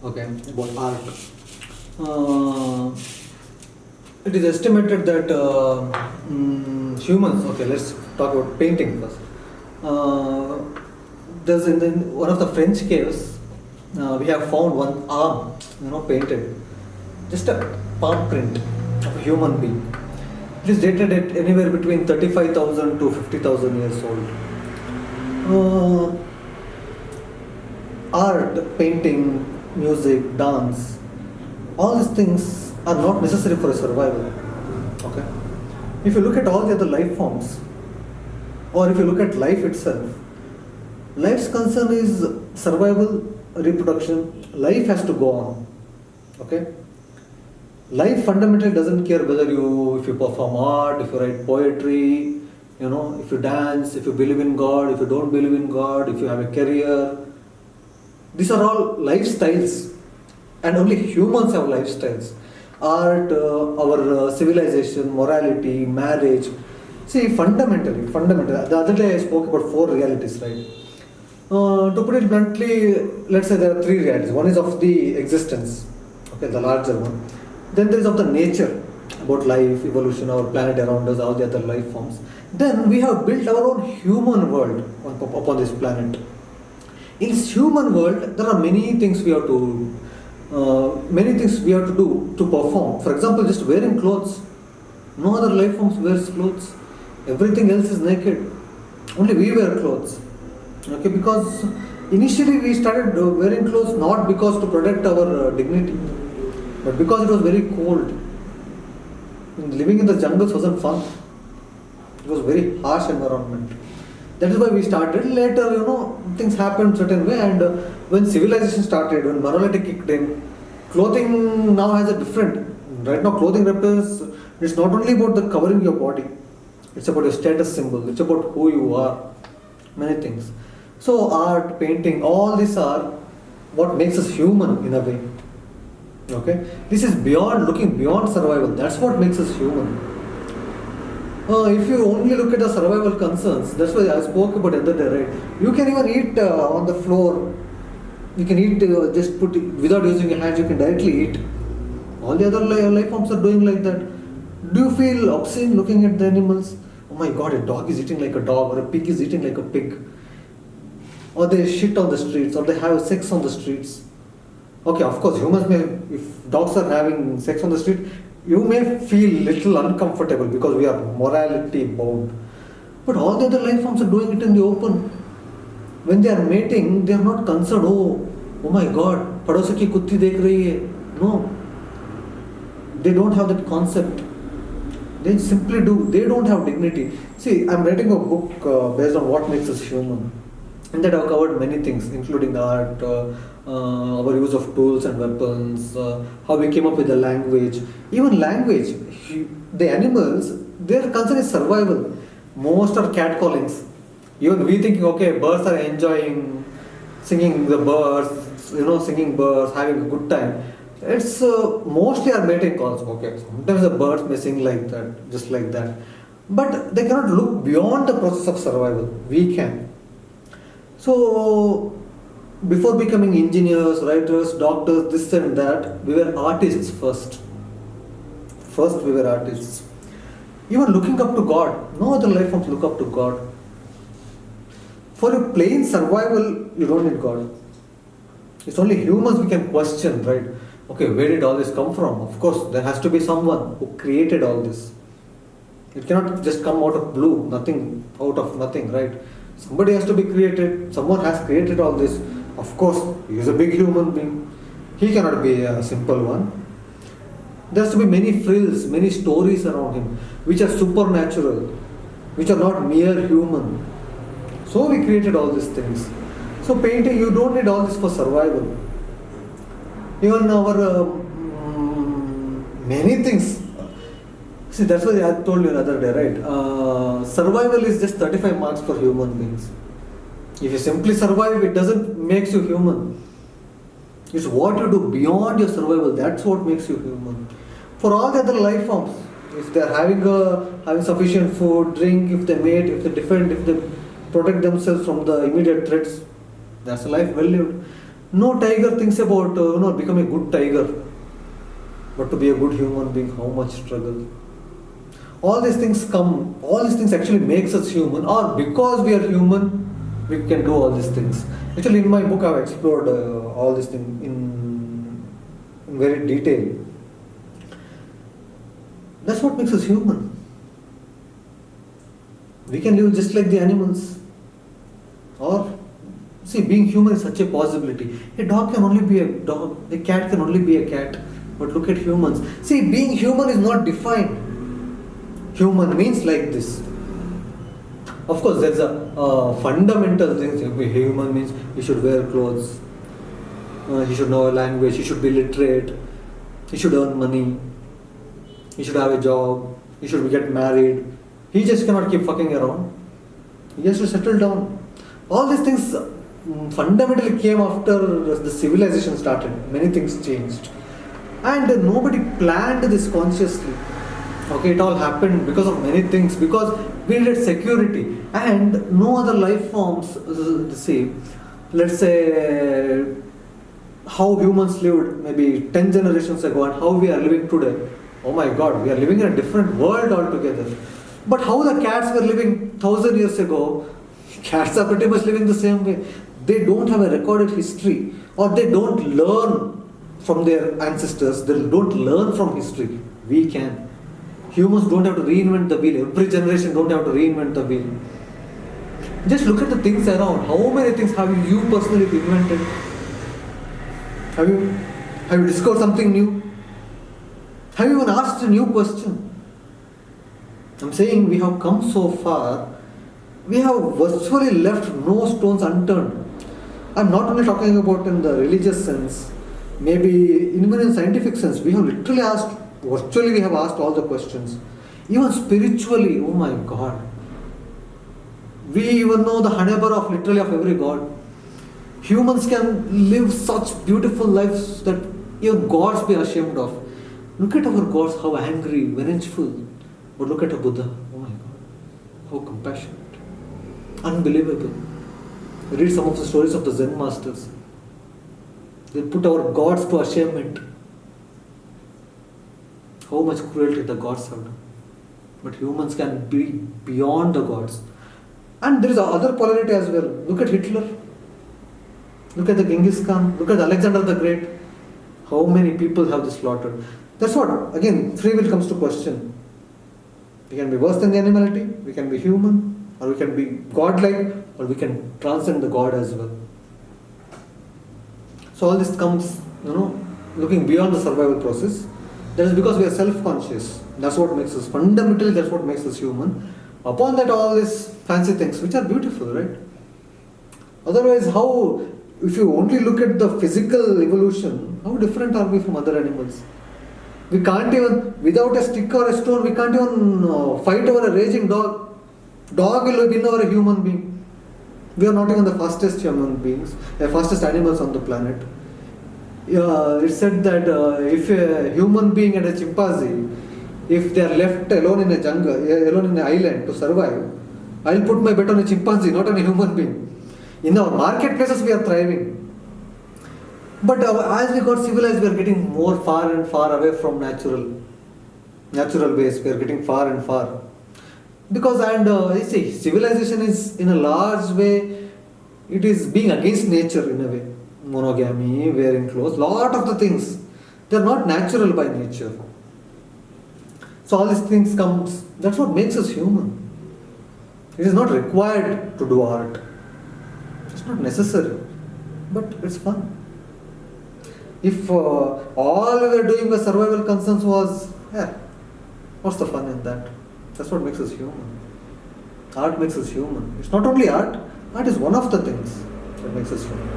Okay, about art. Uh, it is estimated that humans. Okay, let's talk about painting first. Uh, there's in one of the French caves, we have found one arm, painted, just a palm print of a human being. It is dated at anywhere between 35,000 to 50,000 years old. Art, painting, music, dance, all these things are not necessary for a survival. Okay. If you look at all the other life forms, or if you look at life itself, life's concern is survival, reproduction. Life has to go on. Okay. Life fundamentally doesn't care whether if you perform art, if you write poetry, if you dance, if you believe in God, if you don't believe in God, if you have a career. These are all lifestyles, and only humans have lifestyles. Art, our civilization, morality, marriage. See, fundamentally. The other day I spoke about four realities, right? To put it bluntly, let's say there are three realities. One is of the existence, okay, the larger one. Then there is of the nature, about life, evolution, our planet around us, all the other life forms. Then we have built our own human world upon this planet. In this human world, there are many things we have to do to perform. For example, just wearing clothes. No other life forms wears clothes. Everything else is naked. Only we wear clothes. Okay, because initially we started wearing clothes not because to protect our dignity, but because it was very cold. Living in the jungles wasn't fun. It was a very harsh environment. That is why we started. Later, things happened certain way, and when civilization started, when morality kicked in, clothing now has a different. Right now, clothing represents. It's not only about the covering your body. It's about your status symbol. It's about who you are. Many things. So art, painting, all these are what makes us human in a way. Okay, this is looking beyond survival. That's what makes us human. If you only look at the survival concerns, that's why I spoke about the other day, right? You can even eat on the floor. You can eat just put it, without using your hands. You can directly eat. All the other life forms are doing like that. Do you feel obscene looking at the animals? Oh my God, a dog is eating like a dog, or a pig is eating like a pig, or they shit on the streets, or they have sex on the streets. Okay, of course, humans may, if dogs are having sex on the street, you may feel little uncomfortable because we are morality bound. But all the other life forms are doing it in the open. When they are mating, they are not concerned, oh my God, padosi ki kutti dekh rahi hai. No. They don't have that concept. They simply do. They don't have dignity. See, I'm writing a book based on what makes us human. And that I've covered many things, including art, our use of tools and weapons, how we came up with the language. Even language, the animals, their concern is survival. Most are catcallings. Even we thinking, okay, birds are enjoying singing the birds, singing birds, having a good time. It's mostly our mating calls. Okay, sometimes the birds may sing like that, just like that. But they cannot look beyond the process of survival. We can. So, before becoming engineers, writers, doctors, this and that, we were artists first. First, we were artists. Even looking up to God. No other life forms look up to God. For a plain survival, you don't need God. It's only humans we can question, right? Okay, where did all this come from? Of course, there has to be someone who created all this. It cannot just come out of blue, nothing, out of nothing, right? Somebody has to be created, someone has created all this. Of course, he is a big human being. He cannot be a simple one. There has to be many frills, many stories around him, which are supernatural, which are not mere human. So we created all these things. So painting, you don't need all this for survival. Even our many things. See, that's why I told you the other day, right? Survival is just 35 marks for human beings. If you simply survive, it doesn't make you human. It's what you do beyond your survival, that's what makes you human. For all the other life forms, if they are having sufficient food, drink, if they mate, if they defend, if they protect themselves from the immediate threats, that's a life well lived. No tiger thinks about becoming a good tiger, but to be a good human being, how much struggle. All these things actually makes us human, or because we are human, we can do all these things. Actually, in my book, I've explored all these things in very detail. That's what makes us human. We can live just like the animals. Or, see, being human is such a possibility. A dog can only be a dog, a cat can only be a cat. But look at humans. See, being human is not defined. Human means like this. Of course, there's a fundamental thing. Human means he should wear clothes, he should know a language, he should be literate, he should earn money, he should have a job, he should get married. He just cannot keep fucking around. He has to settle down. All these things fundamentally came after the civilization started. Many things changed. And nobody planned this consciously. Okay, it all happened because of many things. Because we needed security. And no other life forms, see, let's say how humans lived maybe 10 generations ago and how we are living today. Oh my God, we are living in a different world altogether. But how the cats were living 1,000 years ago, cats are pretty much living the same way. They don't have a recorded history, or they don't learn from their ancestors. They don't learn from history. We can. Humans don't have to reinvent the wheel. Every generation don't have to reinvent the wheel. Just look at the things around. How many things have you personally invented? Have you discovered something new? Have you even asked a new question? I'm saying we have come so far, we have virtually left no stones unturned. I'm not only talking about in the religious sense, maybe even in scientific sense, we have literally we have asked all the questions. Even spiritually, oh my God. We even know the handover of literally of every God. Humans can live such beautiful lives that even gods be ashamed of. Look at our gods, how angry, vengeful. But look at a Buddha, oh my God, how compassionate, unbelievable. Read some of the stories of the Zen masters. They put our gods to ashamed. How much cruelty the gods have done. But humans can be beyond the gods. And there is other polarity as well. Look at Hitler. Look at the Genghis Khan. Look at Alexander the Great. How many people have they slaughtered? That's what, again, free will comes to question. We can be worse than the animality, we can be human, or we can be godlike, or we can transcend the God as well. So all this comes, looking beyond the survival process. That is because we are self-conscious. That's what makes us, fundamentally that's what makes us human. Upon that, all these fancy things, which are beautiful, right? Otherwise, if you only look at the physical evolution, how different are we from other animals? We can't even, without a stick or a stone, we can't even fight over a raging dog. Dog will win over a human being. We are not even the fastest human beings, the fastest animals on the planet. It's said that if a human being and a chimpanzee, if they are left alone in a jungle, alone in an island to survive, I'll put my bet on a chimpanzee, not on a human being. In our marketplaces, we are thriving. But as we got civilized, we are getting more far and far away from natural ways. We are getting far and far. Because, I see, civilization is in a large way, it is being against nature in a way. Monogamy, wearing clothes, lot of the things, they are not natural by nature. So all these things comes, that's what makes us human. It is not required to do art. It's not necessary, but it's fun. If all we were doing with survival concerns was, what's the fun in that? That's what makes us human. Art makes us human. It's not only art, art is one of the things that makes us human.